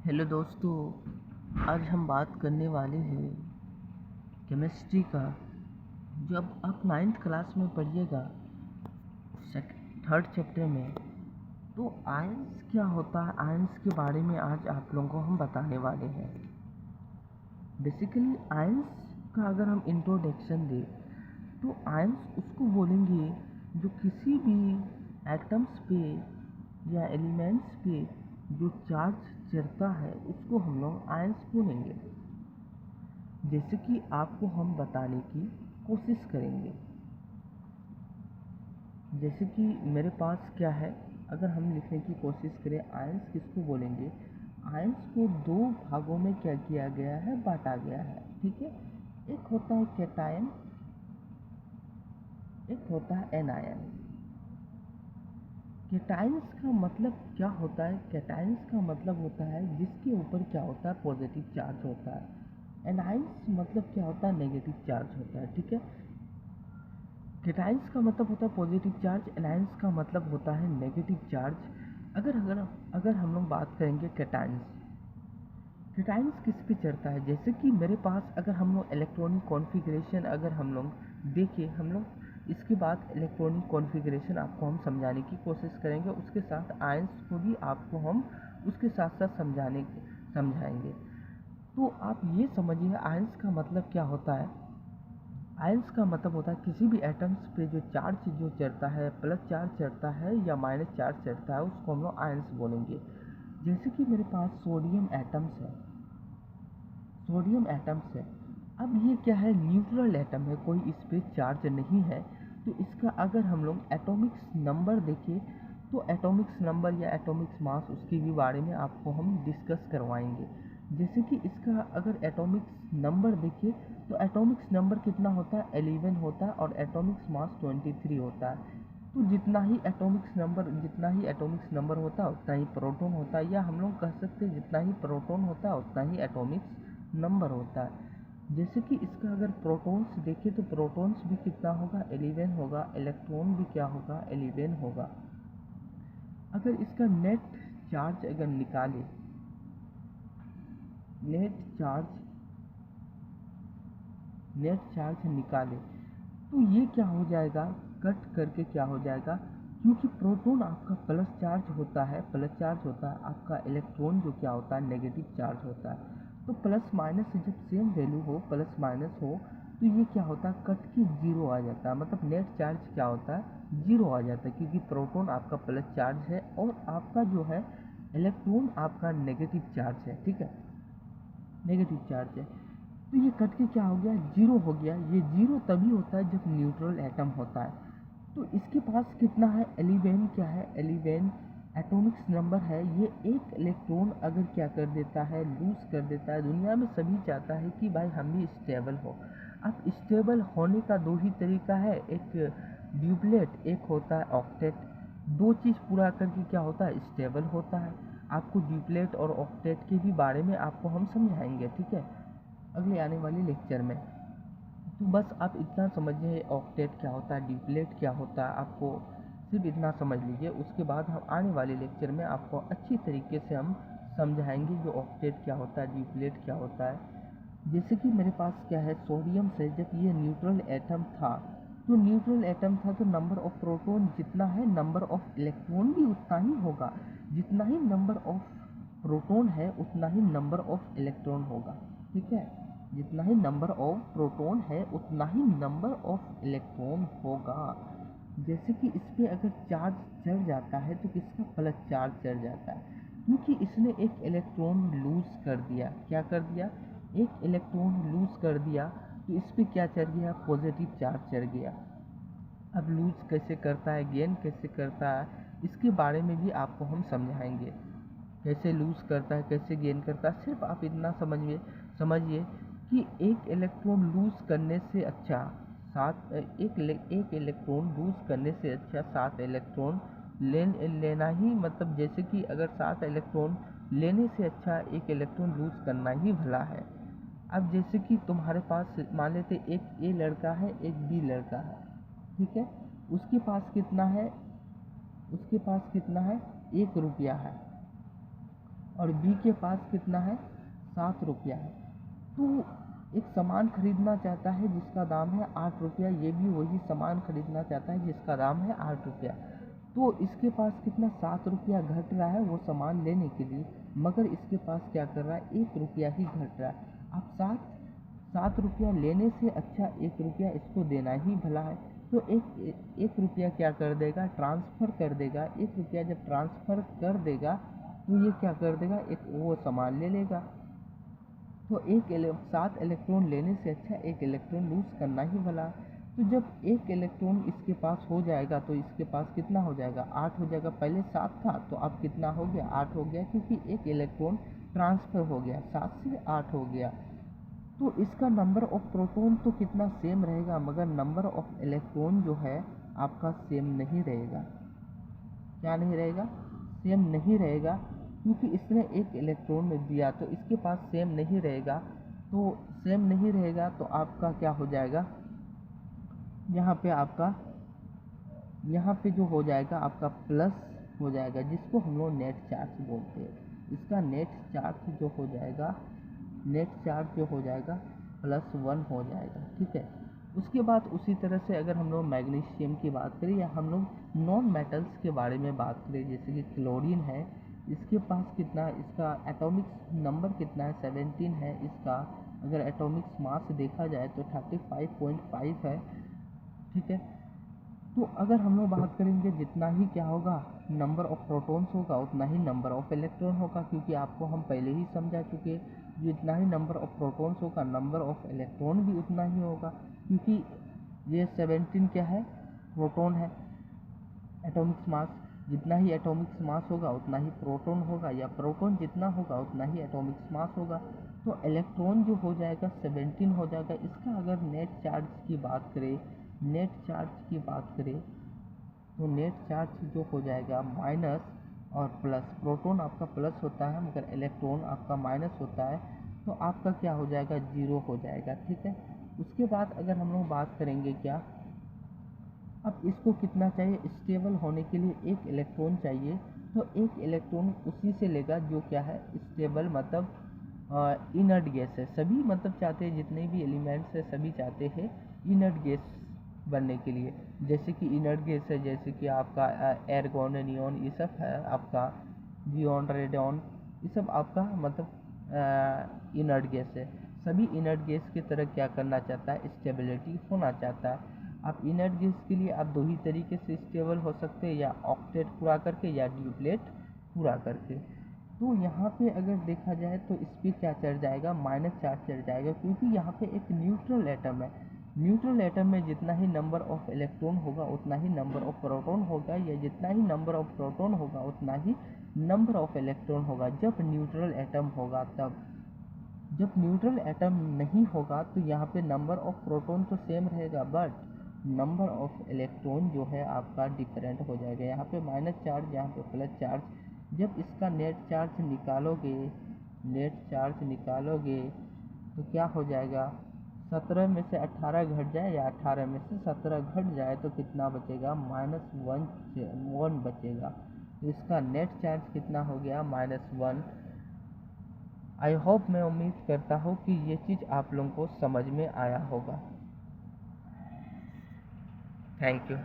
Hello दोस्तों, आज हम बात करने वाले हैं केमिस्ट्री का। जब आप 9th क्लास में पढ़िएगा थर्ड चैप्टर में, तो आयंस क्या होता है, आयंस के बारे में आज आप लोगों को हम बताने वाले हैं। बेसिकली आयंस का अगर हम इंट्रोडक्शन दें तो आयंस उसको बोलेंगे जो किसी भी एटम्स पे या एलिमेंट्स पे जो चार्ज चढ़ता है उसको हम लोग आयंस बोलेंगे। जैसे कि आपको हम बताने की कोशिश करेंगे। जैसे कि मेरे पास क्या है, अगर हम लिखने की कोशिश करें आयंस किसको बोलेंगे। आयंस को दो भागों में क्या किया गया है, बांटा गया है। ठीक है, एक होता है कैटायन, एक होता है एनायन। कैटायंस का मतलब क्या होता है, कैटायंस का मतलब होता है जिसके ऊपर क्या होता है, पॉजिटिव चार्ज होता है। एनायंस मतलब क्या होता है, नेगेटिव चार्ज होता है। ठीक है, कैटायंस का मतलब होता है पॉजिटिव चार्ज, एनायंस का मतलब होता है नेगेटिव चार्ज। अगर अगर अगर हम लोग बात करेंगे कैटायंस, कैटायंस किस पे चढ़ता है। जैसे कि मेरे पास अगर हम लोग इलेक्ट्रॉनिक कॉन्फ़िगरेशन अगर हम लोग देखिए, हम लोग इसके बाद इलेक्ट्रॉनिक कॉन्फ़िगरेशन आपको हम समझाने की कोशिश करेंगे, उसके साथ आयंस को भी आपको हम उसके साथ साथ समझाएंगे। तो आप ये समझिए आयंस का मतलब क्या होता है। आयंस का मतलब होता है किसी भी एटम्स पे जो चार्ज जो चढ़ता है, प्लस चार्ज चढ़ता है या माइनस चार्ज चढ़ता है, उसको हम लोग आयंस बोलेंगे। जैसे कि मेरे पास सोडियम एटम्स है, सोडियम एटम्स है। अब ये क्या है, न्यूट्रल एटम है, कोई इस पे चार्ज नहीं है। तो इसका अगर हम लोग एटॉमिक्स नंबर देखें तो एटॉमिक्स नंबर या एटॉमिक्स मास उसके भी बारे में आपको हम डिस्कस करवाएंगे। जैसे कि इसका अगर एटॉमिक्स नंबर देखिए तो एटॉमिक्स नंबर कितना होता है, 11 होता है, और एटॉमिक्स मास 23 होता है। तो जितना ही एटॉमिक्स नंबर होता है उतना ही प्रोटॉन होता है, या हम लोग कह सकते हैं जितना ही प्रोटॉन होता है उतना ही एटॉमिक्स नंबर होता है। जैसे कि इसका अगर प्रोटॉन्स देखें तो प्रोटॉन्स भी कितना होगा, 11 होगा। इलेक्ट्रॉन भी क्या होगा, 11 होगा। अगर इसका नेट चार्ज अगर निकाले, नेट चार्ज निकाले तो ये क्या हो जाएगा, कट करके क्या हो जाएगा, क्योंकि प्रोटॉन आपका प्लस चार्ज होता है, आपका इलेक्ट्रॉन जो क्या होता है, नेगेटिव चार्ज होता है। तो प्लस माइनस जब सेम वैल्यू हो, प्लस माइनस हो, तो ये क्या होता है, कट के जीरो आ जाता है। मतलब नेट चार्ज क्या होता है, जीरो आ जाता है, क्योंकि प्रोटॉन आपका प्लस चार्ज है और आपका जो है इलेक्ट्रॉन आपका नेगेटिव चार्ज है। ठीक है, नेगेटिव चार्ज है। तो ये कट के क्या हो गया, जीरो हो गया। ये जीरो तभी होता है जब न्यूट्रल एटम होता है। तो इसके पास कितना है, 11 क्या है, 11 एटॉमिक्स नंबर है। ये एक इलेक्ट्रॉन अगर क्या कर देता है, लूज कर देता है। दुनिया में सभी चाहता है कि भाई हम भी स्टेबल हो। अब स्टेबल होने का दो ही तरीका है, एक ड्यूप्लेट, एक होता है ऑक्टेट। दो चीज़ पूरा करके क्या होता है, स्टेबल होता है। आपको ड्यूप्लेट और ऑक्टेट के भी बारे में आपको हम समझाएंगे, ठीक है, अगले आने वाले लेक्चर में। तो बस आप इतना समझिए ऑक्टेट क्या होता है, ड्यूप्लेट क्या होता है, आपको सिर्फ इतना समझ लीजिए। उसके बाद हम आने वाले लेक्चर में आपको अच्छी तरीके से हम समझाएंगे जो ऑक्टेट क्या होता है, ड्यूप्लेट क्या होता है। जैसे कि मेरे पास क्या है, सोडियम से जब ये न्यूट्रल एटम था, तो न्यूट्रल एटम था तो नंबर ऑफ प्रोटॉन जितना है, नंबर ऑफ इलेक्ट्रॉन भी उतना ही होगा। जितना ही नंबर ऑफ प्रोटॉन है उतना ही नंबर ऑफ इलेक्ट्रॉन होगा। ठीक है, जितना ही नंबर ऑफ प्रोटॉन है उतना ही नंबर ऑफ इलेक्ट्रॉन होगा। जैसे कि इस पर अगर चार्ज चढ़ जाता है तो किसका प्लस चार्ज चढ़ जाता है, क्योंकि इसने एक इलेक्ट्रॉन लूज कर दिया। क्या कर दिया, एक इलेक्ट्रॉन लूज कर दिया, तो इस पर क्या चढ़ गया, पॉजिटिव चार्ज चढ़ गया। अब लूज कैसे करता है, गेन कैसे करता है, इसके बारे में भी आपको हम समझाएंगे। कैसे लूज करता है, कैसे गेन करता है। सिर्फ आप इतना समझिए कि एक इलेक्ट्रॉन लूज करने से अच्छा एक इलेक्ट्रॉन लूज करने से अच्छा 7 इलेक्ट्रॉन लेना ही, मतलब जैसे कि अगर 7 इलेक्ट्रॉन लेने से अच्छा एक इलेक्ट्रॉन लूज करना ही भला है। अब जैसे कि तुम्हारे पास मान लेते एक ए लड़का है, एक बी लड़का है, ठीक है, उसके पास कितना है, 1 रुपया है, और बी के पास कितना है, 7 रुपया है। तो एक सामान खरीदना चाहता है जिसका दाम है 8 रुपया, ये भी वही सामान खरीदना चाहता है जिसका दाम है 8 रुपया। तो इसके पास कितना 7 रुपया घट रहा है वो सामान लेने के लिए, मगर इसके पास क्या कर रहा है, 1 रुपया ही घट रहा है। अब 7 रुपया लेने से अच्छा 1 रुपया इसको देना ही भला है। तो एक रुपया क्या कर देगा, ट्रांसफ़र कर देगा। 1 रुपया जब ट्रांसफ़र कर देगा तो ये क्या कर देगा, एक वो सामान ले लेगा। तो 7 इलेक्ट्रॉन लेने से अच्छा 1 इलेक्ट्रॉन लूज़ करना ही भला है। तो जब 1 इलेक्ट्रॉन इसके पास हो जाएगा तो इसके पास कितना हो जाएगा, 8 हो जाएगा। पहले 7 था तो अब कितना हो गया, 8 हो गया, क्योंकि 1 इलेक्ट्रॉन ट्रांसफ़र हो गया, 7 से 8 हो गया। तो इसका नंबर ऑफ प्रोटॉन तो कितना सेम रहेगा, मगर नंबर ऑफ इलेक्ट्रॉन जो है आपका सेम नहीं रहेगा। क्या नहीं रहेगा, सेम नहीं रहेगा, क्योंकि इसने 1 इलेक्ट्रॉन दिया तो इसके पास सेम नहीं रहेगा। तो सेम नहीं रहेगा तो आपका क्या हो जाएगा, यहाँ पे जो हो जाएगा आपका प्लस हो जाएगा, जिसको हम लोग नेट चार्ज बोलते हैं। इसका नेट चार्ज जो हो जाएगा +1 हो जाएगा, ठीक है। उसके बाद उसी तरह से अगर हम लोग मैग्नीशियम की बात करें या हम लोग नॉन मेटल्स के बारे में बात करें, जैसे कि क्लोरीन है, इसके पास कितना, इसका एटॉमिक नंबर कितना है, 17 है। इसका अगर एटॉमिक मास देखा जाए तो 35.5 है, ठीक है। तो अगर हम लोग बात करेंगे, जितना ही क्या होगा, नंबर ऑफ प्रोटॉन्स होगा उतना ही नंबर ऑफ इलेक्ट्रॉन होगा, क्योंकि आपको हम पहले ही समझा चुके, जितना ही नंबर ऑफ प्रोटॉन्स होगा नंबर ऑफ इलेक्ट्रॉन भी उतना ही होगा, क्योंकि ये 17 क्या है, प्रोटॉन है। एटॉमिक मास, जितना ही एटॉमिक मास होगा उतना ही प्रोटॉन होगा, या प्रोटॉन जितना होगा उतना ही एटॉमिक मास होगा। तो इलेक्ट्रॉन जो हो जाएगा 17 हो जाएगा। इसका अगर नेट चार्ज की बात करें तो नेट चार्ज जो हो जाएगा माइनस और प्लस। प्रोटॉन आपका प्लस होता है मगर इलेक्ट्रॉन आपका माइनस होता है, तो आपका क्या हो जाएगा, 0 हो जाएगा, ठीक है। उसके बाद अगर हम लोग बात करेंगे क्या, अब इसको कितना चाहिए, स्टेबल होने के लिए 1 इलेक्ट्रॉन चाहिए। तो 1 इलेक्ट्रॉन उसी से लेगा जो क्या है, स्टेबल, मतलब इनर्ट गैस है। सभी मतलब चाहते हैं, जितने भी एलिमेंट्स है सभी चाहते हैं इनर्ट गैस बनने के लिए। जैसे कि इनर्ट गैस है, जैसे कि आपका एर्गॉन, नियॉन, ये सब है आपका, जियोन, रेडॉन, ये सब आपका मतलब इनर्ट गैस है। सभी इनर्ट गैस की तरह क्या करना चाहता है, स्टेबिलिटी होना चाहता है। आप इनर्ट गैस के लिए आप 2 ही तरीके से स्टेबल हो सकते हैं, या ऑक्टेट पूरा करके या ड्यूप्लेट पूरा करके। तो यहाँ पे अगर देखा जाए तो इस पर क्या चढ़ जाएगा, माइनस चार्ज चढ़ जाएगा, क्योंकि यहाँ पे एक न्यूट्रल एटम है। न्यूट्रल एटम में जितना ही नंबर ऑफ इलेक्ट्रॉन होगा उतना ही नंबर ऑफ प्रोटॉन होगा, या जितना ही नंबर ऑफ प्रोटॉन होगा उतना ही नंबर ऑफ इलेक्ट्रॉन होगा, जब न्यूट्रल एटम होगा तब। जब न्यूट्रल एटम नहीं होगा तो यहाँ पे नंबर ऑफ प्रोटॉन तो सेम रहेगा, बट नंबर ऑफ इलेक्ट्रॉन जो है आपका डिफरेंट हो जाएगा। यहाँ पे माइनस चार्ज, यहाँ पे प्लस चार्ज। जब इसका नेट चार्ज निकालोगे तो क्या हो जाएगा, 17 में से 18 घट जाए या 18 में से 17 घट जाए तो कितना बचेगा, -1 बचेगा। तो इसका नेट चार्ज कितना हो गया, -1। आई होप, मैं उम्मीद करता हूँ कि ये चीज़ आप लोगों को समझ में आया होगा। Thank you.